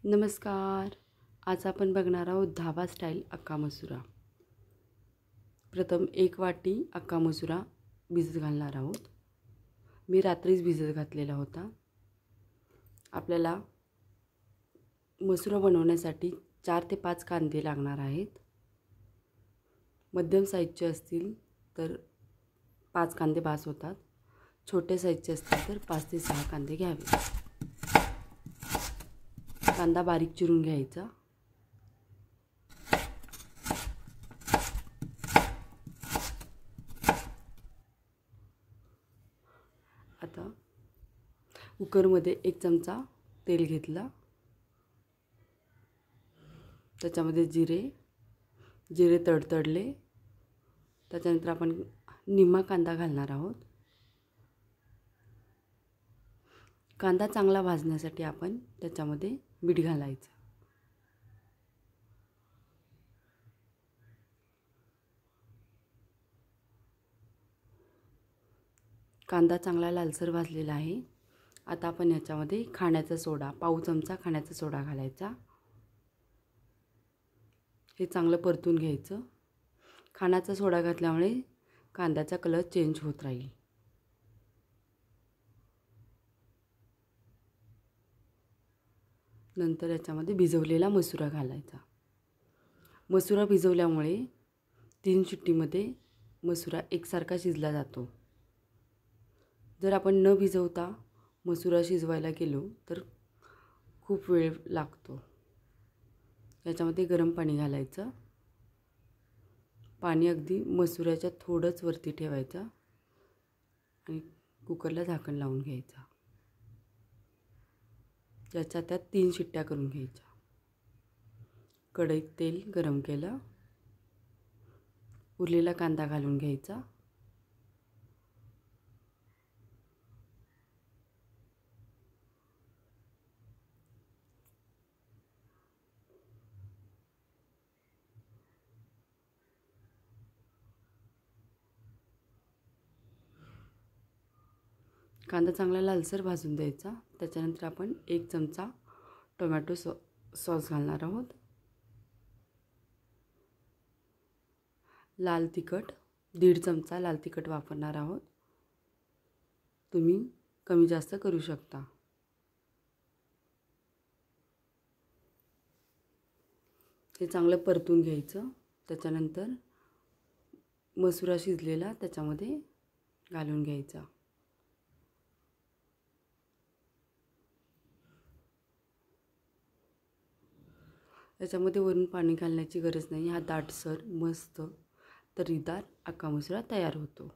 नमस्कार. आज आपण बघणार आहोत धाबा स्टाईल अक्का मसुरा. प्रथम 1 वाटी अक्का मसुरा भिजत घालणार आहोत. मी रात्रीच भिजत घातलेला होता. आपल्याला मसुरा बनवण्यासाठी 4 ते 5 कांदे लागणार आहेत. मध्यम साईजचे असतील तर 5 कांदे बास होतात. छोटे साईजचे असतील तर 5 ते 6 कांदे घ्यावे. कांदा बारीक चिरून घ्यायचा. आता कुकरमध्ये 1 चमचा तेल घेतला. त्याच्यामध्ये जिरे तडतडले. त्याच्यानंतर आपण निम्मा कांदा घालणार आहोत. कांदा चांगला भाजण्यासाठी आपण त्याच्यामध्ये मीठ घालायचं. कांदा चांगला लालसर भाजलेला आहे. आता आपण याच्यामध्ये खाण्याचा सोडा, पाव चमचा खाण्याचा सोडा घालायचा. हे चांगलं परतून घ्यायचं. खाण्याचा सोडा घातल्यामुळे कांद्याचा कलर चेंज होत राहील. नंतर याच्यामध्ये भिजवलेला मसुरा घालायचा. मसुरा भिजवल्यामुळे 3 शिट्टीमध्ये मसुरा एकसारखा शिजला जातो. जर आपण न भिजवता मसुरा शिजवायला गेलो तर खूप वेळ लागतो. याच्यामध्ये गरम पाणी घालायचं. पाणी अगदी मसुऱ्याच्या थोडंच वरती ठेवायचं आणि कुकरला झाकण लावून घ्यायचं. त्याच्या 3 शिट्ट्या करून घ्यायच्या. कढईत तेल गरम केलं. उरलेला कांदा घालून घ्यायचा. कांदा चांगला लालसर भाजून द्यायचा. त्याच्यानंतर आपण 1 चमचा टोमॅटो सॉस घालणार आहोत. लाल तिखट 1.5 चमचा लाल तिखट वापरणार आहोत. तुम्ही कमी जास्त करू शकता. हे चांगलं परतून घ्यायचं. त्याच्यानंतर मसुरा शिजलेला त्याच्यामध्ये घालून घ्यायचा. याच्यामध्ये वरून पाणी घालण्याची गरज नाही. हा दाटसर मस्त तर्रीदार अक्का मसुरा तयार होतो.